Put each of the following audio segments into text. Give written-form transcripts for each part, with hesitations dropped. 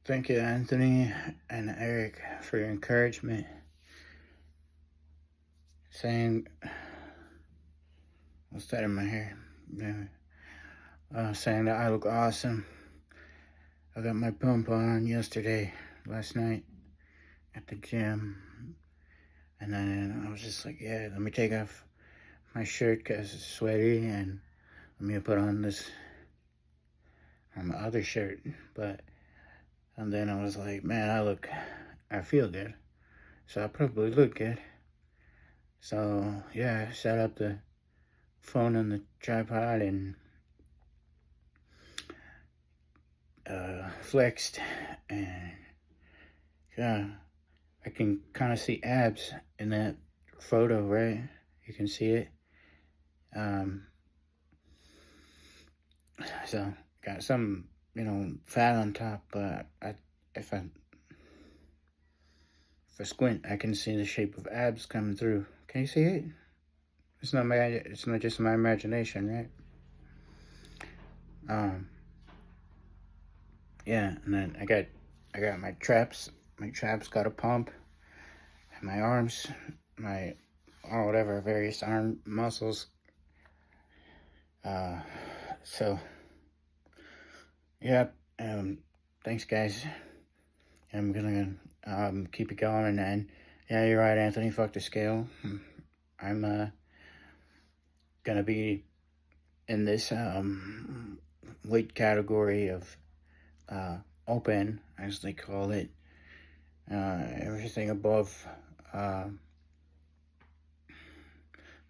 Thank you, Anthony and Eric, for your encouragement. Saying, what's that in my hair? Yeah. Saying that I look awesome. I got my pump on last night at the gym. And then I was just like, yeah, let me take off my shirt because it's sweaty and let me put on my other shirt. And then I was like, man, I feel good. So I probably look good. So yeah, I set up the phone on the tripod and flexed, and yeah, I can kind of see abs in that photo, right? You can see it. So got some, fat on top, but if I if I squint, I can see the shape of abs coming through. Can you see it? It's not just my imagination, right? Yeah, and then I got my traps. My traps got a pump, and my arms, my or whatever various arm muscles. So yeah. Thanks, guys. I'm gonna keep it going, and yeah, you're right, Anthony. Fuck the scale. I'm gonna be in this weight category of open, as they call it. Everything above,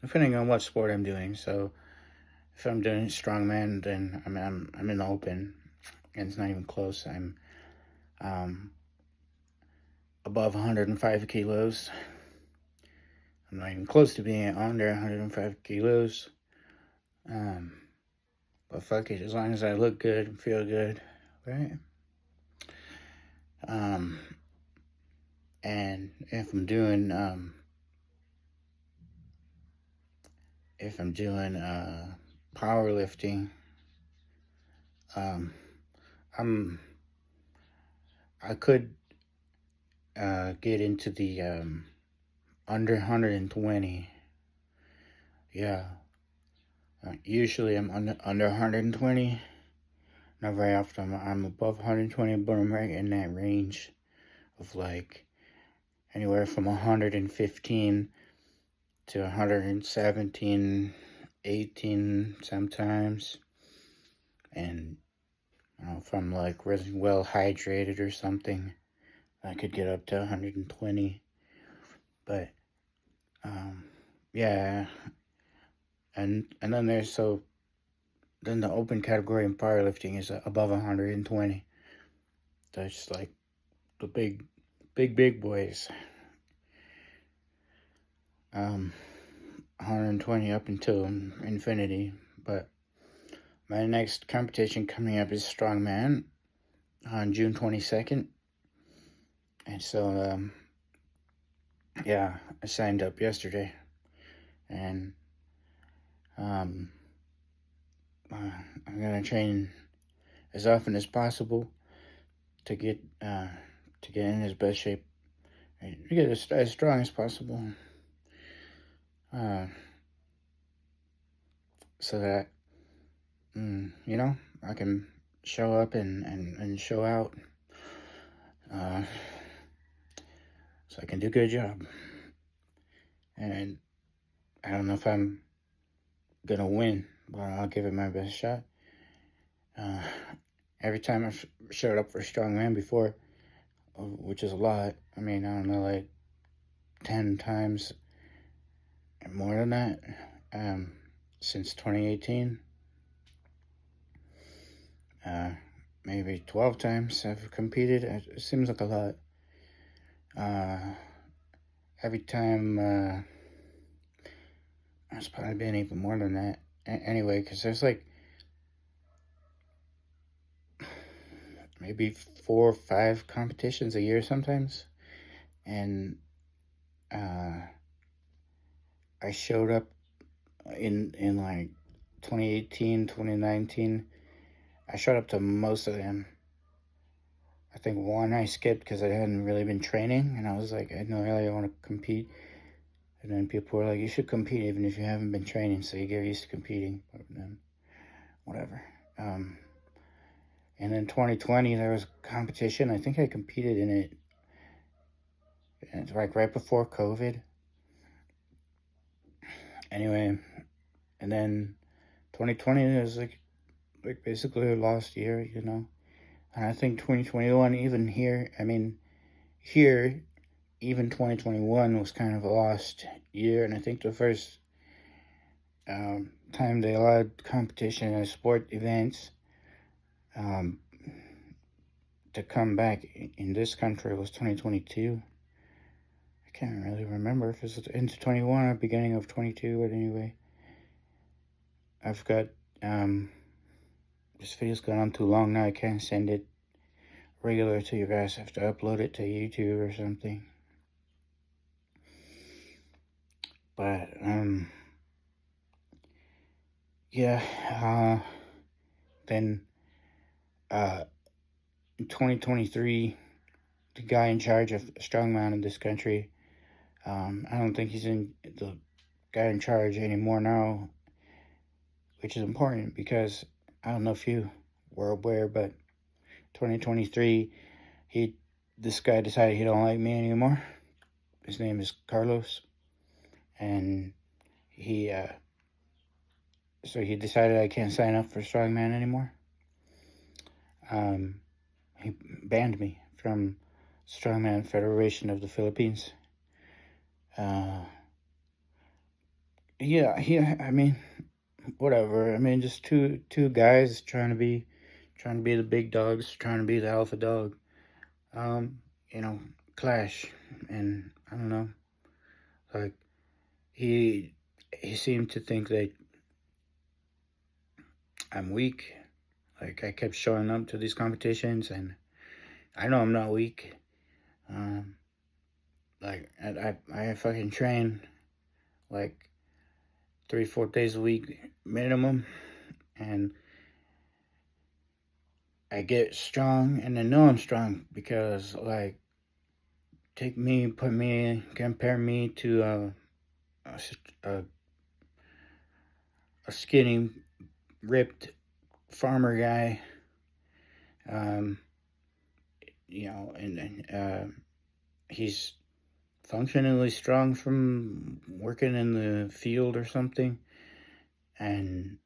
depending on what sport I'm doing. So if I'm doing strongman, then I'm in the open, and it's not even close. I'm above 105 kilos. I'm not even close to being under 105 kilos. But fuck it, as long as I look good and feel good, right? And if I'm doing powerlifting, I could get into the under 120. Yeah. Usually I'm under 120. Not very often I'm above 120, but I'm right in that range of like anywhere from 115 to 117, 18 sometimes. And if I'm like really well hydrated or something, I could get up to 120. But yeah. And then then the open category in powerlifting is above 120. That's like the big boys. 120 up until infinity. But my next competition coming up is Strongman on June 22nd. And so, yeah, I signed up yesterday. And I'm going to train as often as possible to get in as best shape, to get as strong as possible, so that I can show up and show out, so I can do a good job. And I don't know if I'm gonna win, but I'll give it my best shot. Every time I've showed up for Strongman before, which is a lot, I mean, I don't know, like 10 times and more than that, since 2018. Maybe 12 times I've competed. It seems like a lot. Every time, it's probably been even more than that. Anyway, because there's like maybe 4 or 5 competitions a year sometimes. And I showed up in like 2018, 2019. I showed up to most of them. I think one I skipped because I hadn't really been training, and I was like, I don't really want to compete. And then people were like, you should compete even if you haven't been training, so you get used to competing. But then, whatever. And then 2020, there was a competition. I think I competed in it. And it's like right before COVID. Anyway, and then 2020 was like basically a lost year, you know. And I think 2021, even here, here, even 2021 was kind of a lost year. And I think the first time they allowed competition and sport events to come back in this country was 2022. I can't really remember if it was into 21 or beginning of 22, but anyway. I've got, this video's gone on too long now. I can't send it regular to you guys. I have to upload it to YouTube or something. But, yeah, then, in 2023, the guy in charge of strongman in this country, I don't think he's the guy in charge anymore now, which is important because I don't know if you were aware, but 2023, this guy decided he don't like me anymore. His name is Carlos, and so he decided I can't sign up for strongman anymore. He banned me from Strongman Federation of the Philippines. Whatever. Just two guys trying to be the big dogs, trying to be the alpha dog. Clash, and I don't know. Like he seemed to think that I'm weak. Like I kept showing up to these competitions, and I know I'm not weak. Like I fucking train like 3-4 days a week minimum, and I get strong, and I know I'm strong because like compare me to a skinny, ripped farmer guy, and he's functionally strong from working in the field or something. And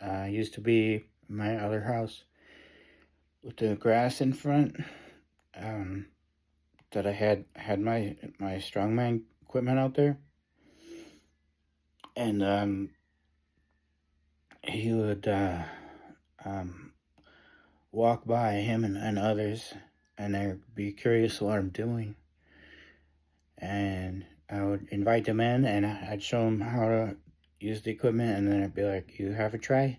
I used to be in my other house with the grass in front, that I had my strongman equipment out there, and he would walk by, him and others, and they'd be curious what I'm doing, and I would invite them in, and I'd show them how to use the equipment, and then I'd be like, you have a try?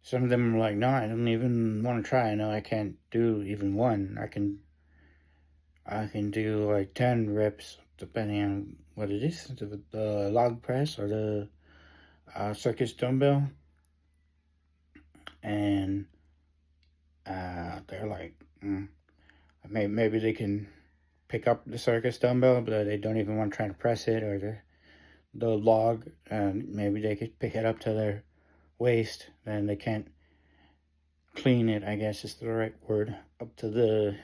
Some of them were like, no, I don't even want to try. I know I can't do even one. I can do like 10 reps, depending on what it is, the log press or the circus dumbbell. And they're like, maybe they can pick up the circus dumbbell, but they don't even want to try to press it, or the log, and maybe they could pick it up to their waist, then they can't clean it, I guess is the right word, up to the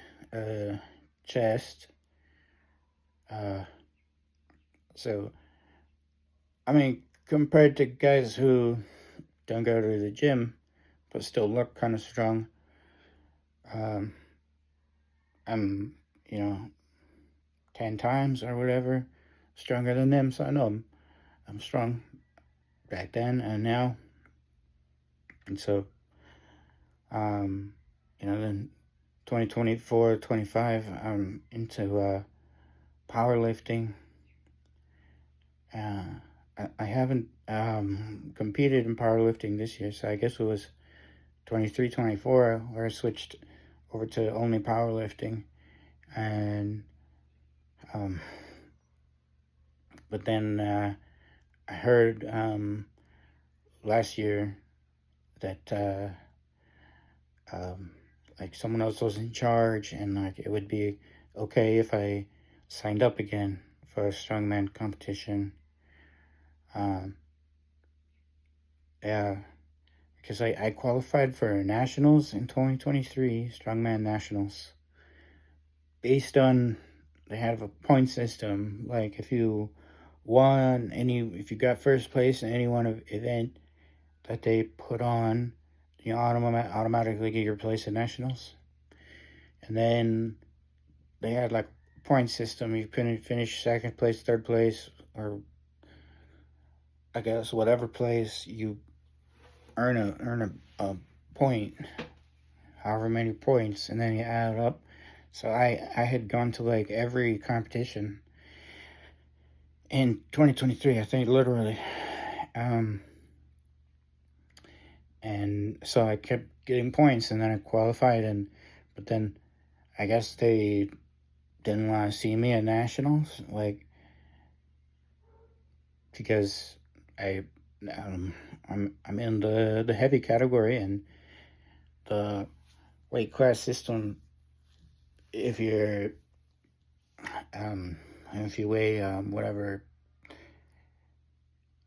chest. So, compared to guys who don't go to the gym, but still look kind of strong, I'm, 10 times or whatever stronger than them, so I know I'm strong back then and now. And so, then 2024, 25, I'm into powerlifting. I haven't competed in powerlifting this year, so I guess it was 23, 24 where I switched over to only powerlifting. And but then I heard last year that like someone else was in charge, and like it would be okay if I signed up again for a strongman competition. Yeah, because I qualified for nationals in 2023, strongman nationals, based on, they have a point system. Like if you if you got first place in any one of event that they put on, you automatically get your place in nationals. And then they had like a point system. You couldn't finish second place, third place, or I guess whatever place, you earn a point, however many points, and then you add it up. So I had gone to like every competition in 2023, I think, literally. And so I kept getting points, and then I qualified, but then I guess they didn't want to see me at nationals, like, because I'm in the heavy category, and the weight class system, if you're if you weigh whatever,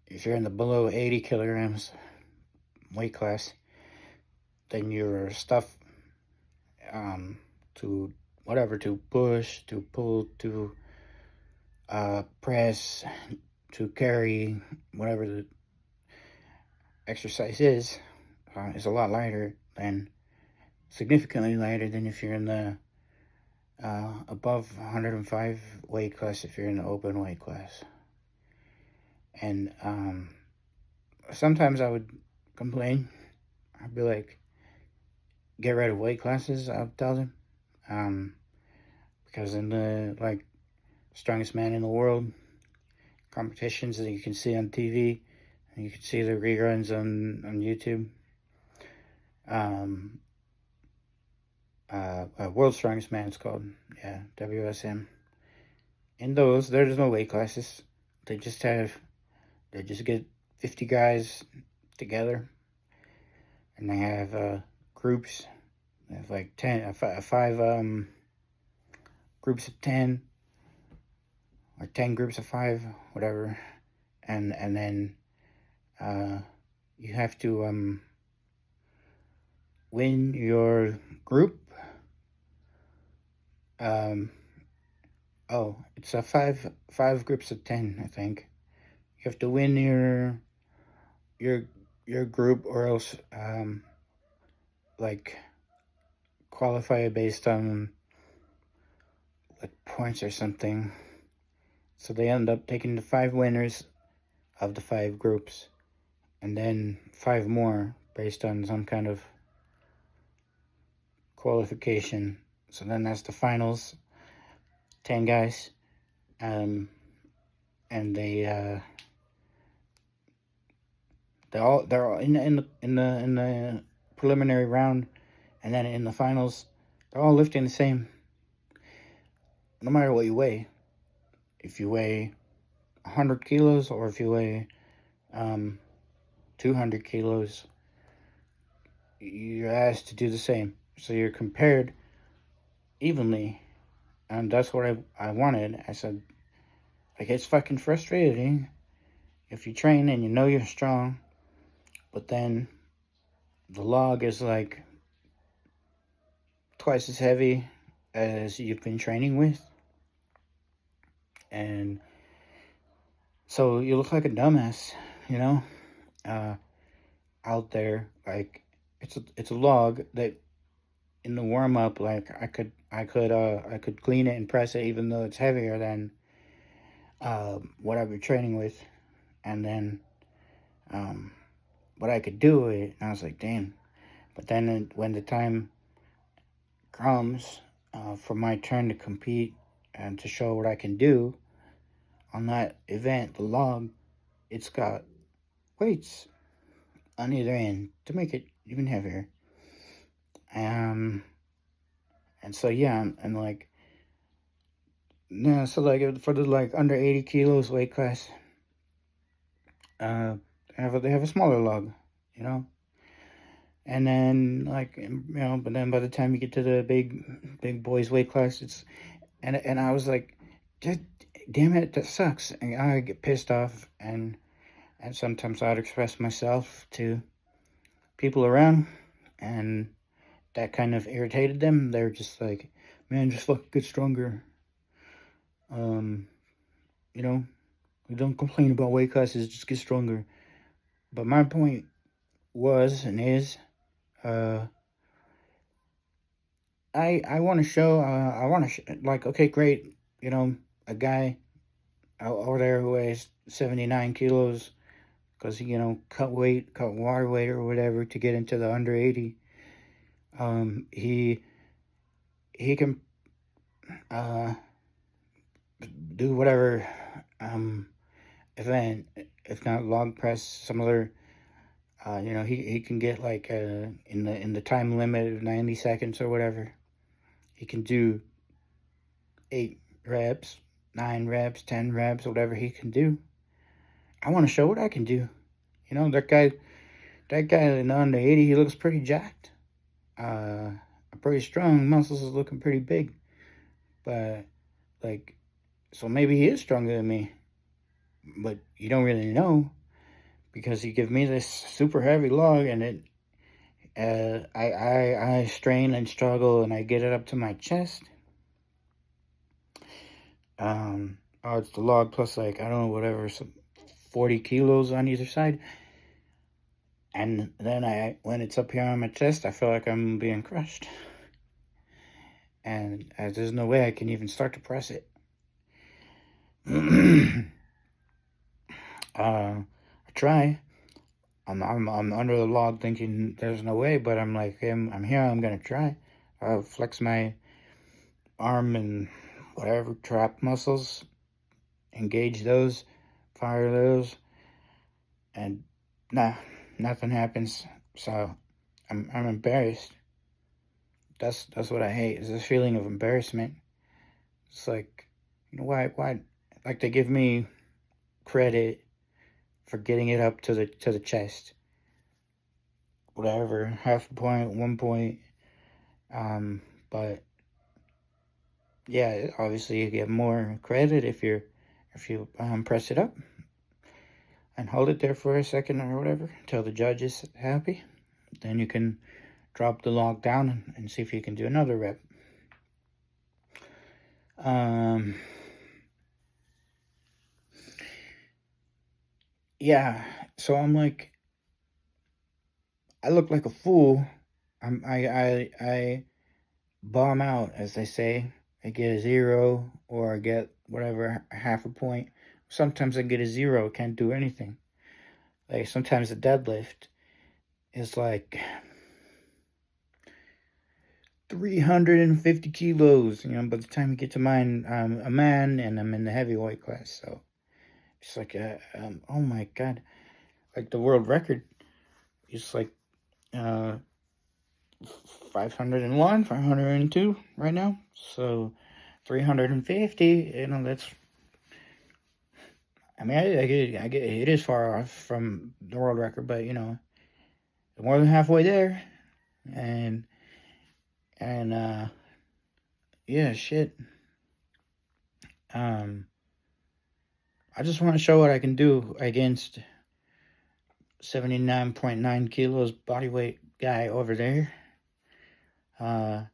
if you're in the below 80 kilograms weight class, then your stuff to whatever, to push, to pull, to press, to carry, whatever the exercise is a lot lighter than, significantly lighter than if you're in the above 105 weight class, if you're in the open weight class. And sometimes I would complain. I'd be like, get rid of weight classes, I'll tell them. Because in the, like, strongest man in the world competitions that you can see on TV, and you can see the reruns on YouTube, World's Strongest Man, it's called, yeah, WSM. In those, there's no weight classes. They just get 50 guys together, and they have groups. They have like 5 groups of 10, or 10 groups of 5, whatever, and then you have to win your group. It's a five groups of 10, I think. You have to win your group, or else like qualify based on like points or something. So they end up taking the 5 winners of the 5 groups, and then 5 more based on some kind of qualification. So then that's the finals, 10 guys, and they're all in the preliminary round, and then in the finals, they're all lifting the same, no matter what you weigh. If you weigh 100 kilos, or if you weigh 200 kilos, you're asked to do the same. So you're compared evenly, and that's what I wanted. I said, like, it's fucking frustrating if you train and you know you're strong, but then the log is like twice as heavy as you've been training with, and so you look like a dumbass, you know, out there. Like, it's a log that in the warm up, like, I could clean it and press it, even though it's heavier than what I've been training with, and then but I could do it, and I was like, damn. But then when the time comes for my turn to compete and to show what I can do on that event, the log, it's got weights on either end to make it even heavier. And so, yeah, and like, yeah, so like for the like under 80 kilos weight class, they have a smaller log, you know, And then, like, but then by the time you get to the big boys weight class, and I was like, just damn it, that sucks. And I get pissed off, and sometimes I'd express myself to people around, and that kind of irritated them. They're just like, man, just fucking get stronger. Um, you know, don't complain about weight classes, just get stronger. But my point was and is, I want to show, like, okay, great, a guy over there who weighs 79 kilos because he, cut water weight or whatever to get into the under 80. He can do whatever event, if not log press, some other. He can get like in the time limit of 90 seconds or whatever. He can do 8 reps, 9 reps, 10 reps, whatever he can do. I want to show what I can do. That guy in the under 80, he looks pretty jacked. Pretty strong. Muscles is looking pretty big. But, like, so maybe he is stronger than me. But you don't really know. Because he give me this super heavy log, and I strain and struggle, and I get it up to my chest. It's the log plus, like, I don't know, whatever, some 40 kilos on either side. And then when it's up here on my chest, I feel like I'm being crushed. And there's no way I can even start to press it. I try. I'm under the log thinking there's no way, but I'm like, I'm here, I'm gonna try. I'll flex my arm and whatever, trap muscles, engage those, fire those, and nothing happens. So I'm embarrassed. That's what I hate, is this feeling of embarrassment. It's like, why like they give me credit for getting it up to the chest, whatever, half a point, 1 point. But yeah, obviously you get more credit if you press it up and hold it there for a second or whatever until the judge is happy. Then you can drop the log down and see if you can do another rep. Yeah, so I'm like, I look like a fool. I bomb out, as they say. I get a 0 or I get whatever, half a point. Sometimes I get a 0, can't do anything. Like sometimes the deadlift is like 350 kilos. By the time you get to mine, I'm a man and I'm in the heavyweight class. So it's like, oh my God. Like the world record is like 501, 502 right now. So 350, that's, I mean, I get it is far off from the world record, but more than halfway there. And yeah, shit. I just want to show what I can do against 79.9 kilos body weight guy over there. And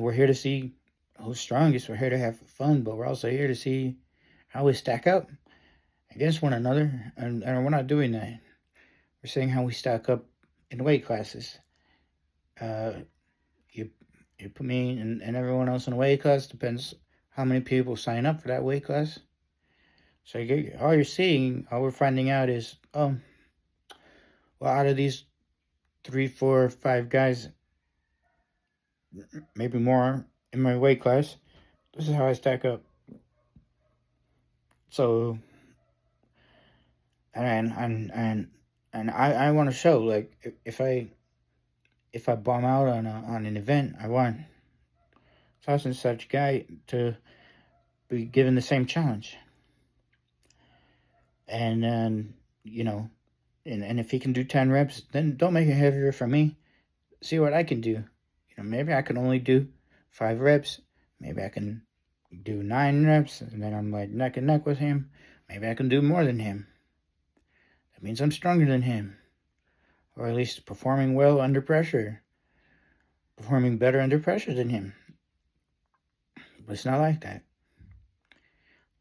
we're here to see who's strongest. We're here to have fun, but we're also here to see how we stack up against one another. And we're not doing that. We're saying how we stack up in weight classes. You put me and everyone else in a weight class, depends how many people sign up for that weight class. So all we're finding out is, well, out of these 3, 4, 5 guys, maybe more in my weight class, this is how I stack up. So, and I want to show, like, if I bomb out on an event, I want such and such guy to be given the same challenge. And then, And if he can do 10 reps, then don't make it heavier for me. See what I can do. Maybe I can only do 5 reps. Maybe I can do 9 reps, and then I'm like neck and neck with him. Maybe I can do more than him. That means I'm stronger than him. Or at least performing well under pressure. Performing better under pressure than him. But it's not like that.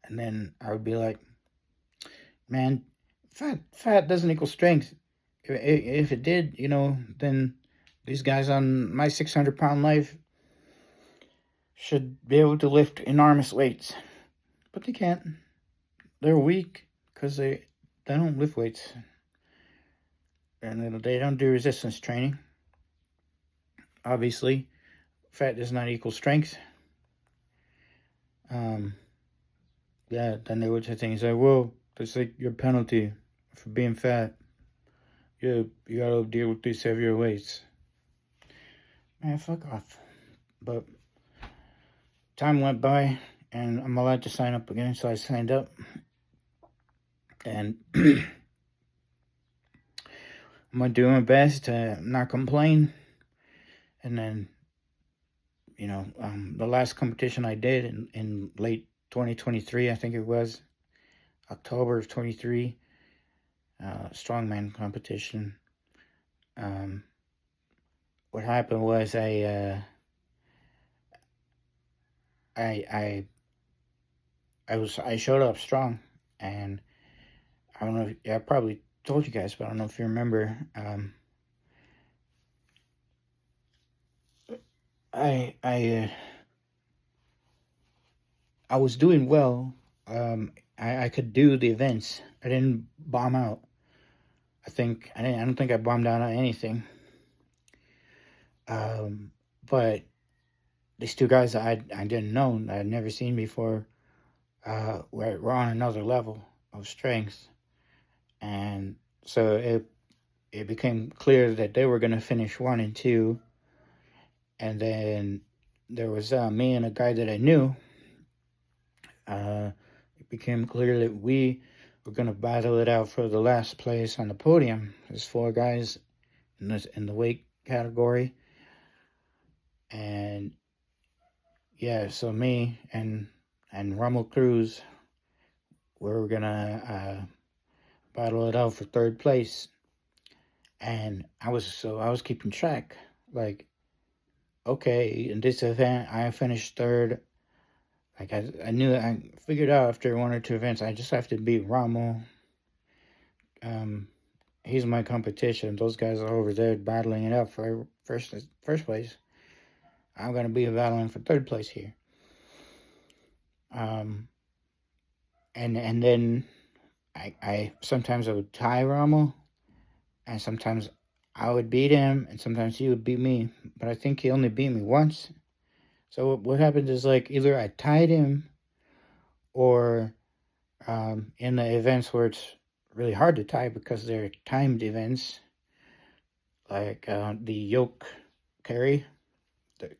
And then I would be like, man, fat doesn't equal strength. If it did, then these guys on my 600-pound life should be able to lift enormous weights. But they can't. They're weak because they don't lift weights. And they don't do resistance training. Obviously, fat does not equal strength. Yeah, then they would say things like, well, that's like your penalty for being fat. You gotta deal with these heavier weights. Man, fuck off. But time went by, and I'm allowed to sign up again, so I signed up. And I'm gonna do my best to not complain. And then, the last competition I did in late 2023, I think it was October of 23, strongman competition. What happened was I showed up strong, and I don't know. I probably told you guys, but I don't know if you remember. I was doing well. I could do the events. I didn't bomb out. I don't think I bombed out on anything. But these two guys I didn't know, I had never seen before, were on another level of strength. And so it became clear that they were going to finish 1 and 2. And then there was me and a guy that I knew. It became clear that we were going to battle it out for the last place on the podium. There's 4 guys in the weight category. And yeah, so me and Rommel Cruz, we were going to battle it out for 3rd place. And I was keeping track. Like, okay, in this event, I finished 3rd. Like, I figured out after 1 or 2 events, I just have to beat Rommel. He's my competition. Those guys are over there battling it out for first place. I'm going to be battling for 3rd place here. And then I sometimes I would tie Rommel, and sometimes I would beat him, and sometimes he would beat me. But I think he only beat me once. So what happened is, like, either I tied him, or in the events where it's really hard to tie because they're timed events, like the yoke carry,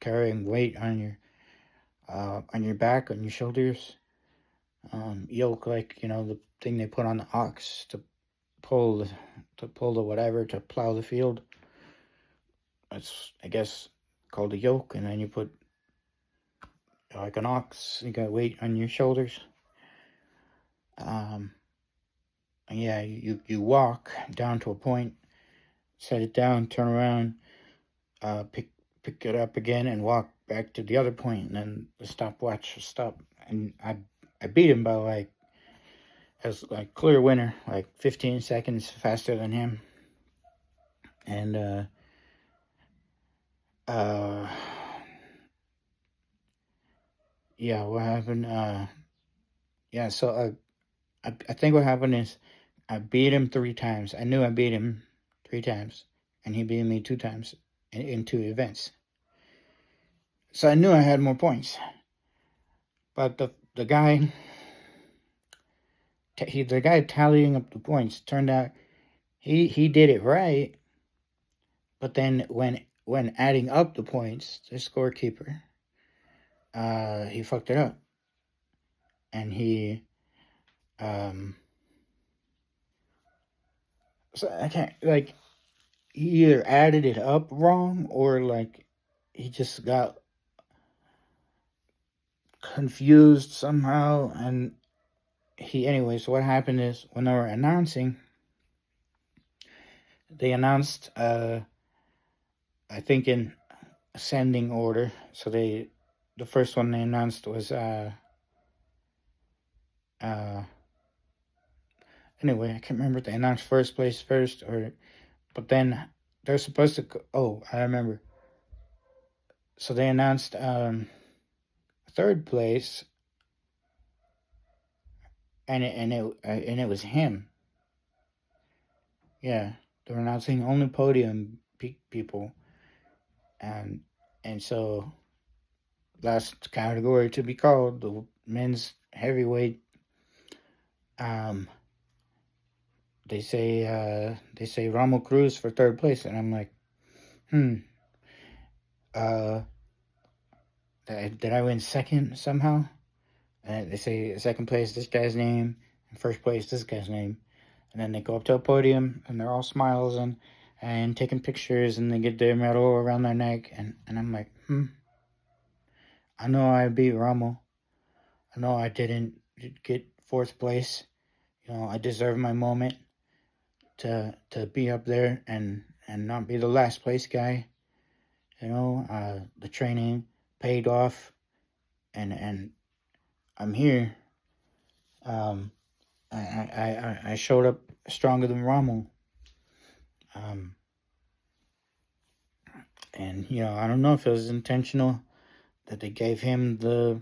carrying weight on your back, on your shoulders. Yoke, like, the thing they put on the ox to pull the whatever, to plow the field. That's, I guess, called a yoke. And then you put, like an ox, you got weight on your shoulders. And yeah, you walk down to a point, set it down, turn around, pick it up again, and walk back to the other point, and then the stopwatch will stop. And I beat him by as clear winner, 15 seconds faster than him. And yeah, what happened? Yeah, so I think what happened is I beat him 3 times. I knew I beat him 3 times, and he beat me 2 times in 2 events. So I knew I had more points. But the guy tallying up the points, turned out he did it right. But then when adding up the points, the scorekeeper, he fucked it up. And he So I can't, like, he either added it up wrong or like he just got confused somehow. And anyways, what happened is when they were announcing, they announced, I think in ascending order. So the first one they announced was, anyway, I can't remember if they announced first place first but then they're supposed to, oh, I remember. So they announced, third place, and it was him. Yeah, they were announcing only podium people, and so last category to be called, the men's heavyweight. They say Ramo Cruz for third place, and I'm like, uh, did I win second somehow? And they say second place this guy's name, and first place this guy's name, and then they go up to a podium and they're all smiles and taking pictures, and they get their medal around their neck, and I'm like, I know I beat Ramo. I know I didn't get fourth place. You know, I deserve my moment to be up there and not be the last place guy. You know, the training paid off, and I'm here. I showed up stronger than Ramo. And you know, I don't know if it was intentional that they gave him the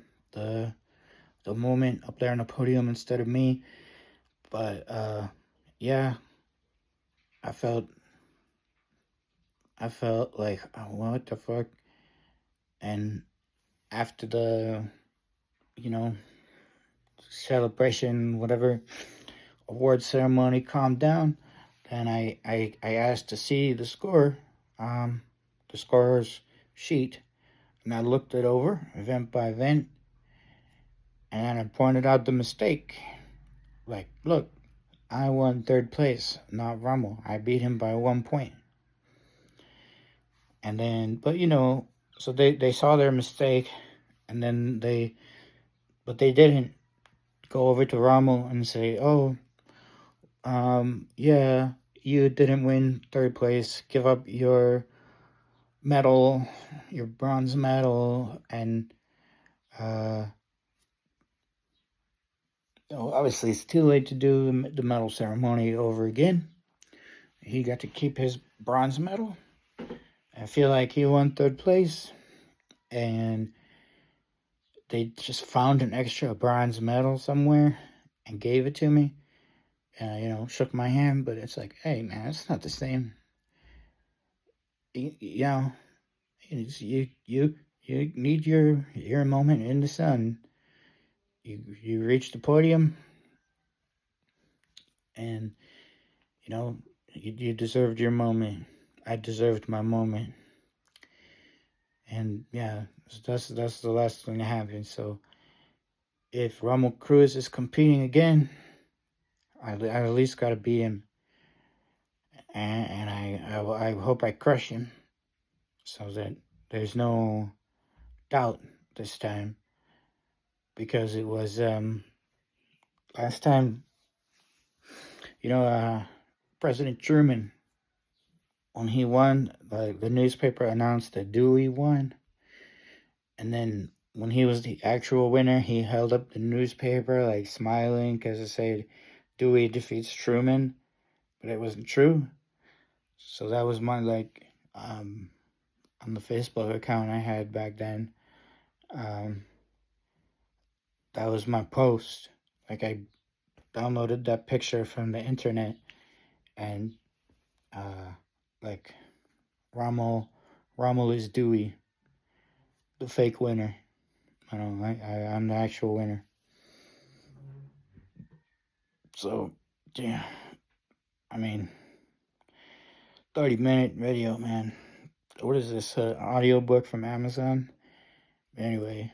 moment up there on the podium instead of me, but yeah, I felt like, oh, what the fuck. And after the, you know, celebration, whatever, award ceremony calmed down, then I asked to see the score, the scorer's sheet, and I looked it over event by event, and I pointed out the mistake. Like, look, I won third place, not Rommel. I beat him by 1 point. And then, but you know, so they saw their mistake, and then they didn't go over to Rommel and say, oh, yeah, you didn't win third place. Give up your medal, your bronze medal, and obviously it's too late to do the medal ceremony over again. He got to keep his bronze medal. I feel like he won third place, and they just found an extra bronze medal somewhere and gave it to me. And you know, shook my hand, but it's like, hey man, it's not the same. You know, you need your moment in the sun. You reach the podium, and you know, you deserved your moment. I deserved my moment, and yeah, that's the last thing that happened. So if Ramo Cruz is competing again, I at least got to beat him, and I hope I crush him, so that there's no doubt this time, because it was last time, you know, President Truman, when he won, the newspaper announced that Dewey won, and then when he was the actual winner, he held up the newspaper like smiling because it said Dewey defeats Truman, but it wasn't true. So that was my, like, on the Facebook account I had back then. That was my post. Like, I downloaded that picture from the internet, and like, Rommel is Dewey, the fake winner. I don't know, I'm the actual winner. So yeah, I mean, 30-minute video, man. What is this, audiobook from Amazon? Anyway,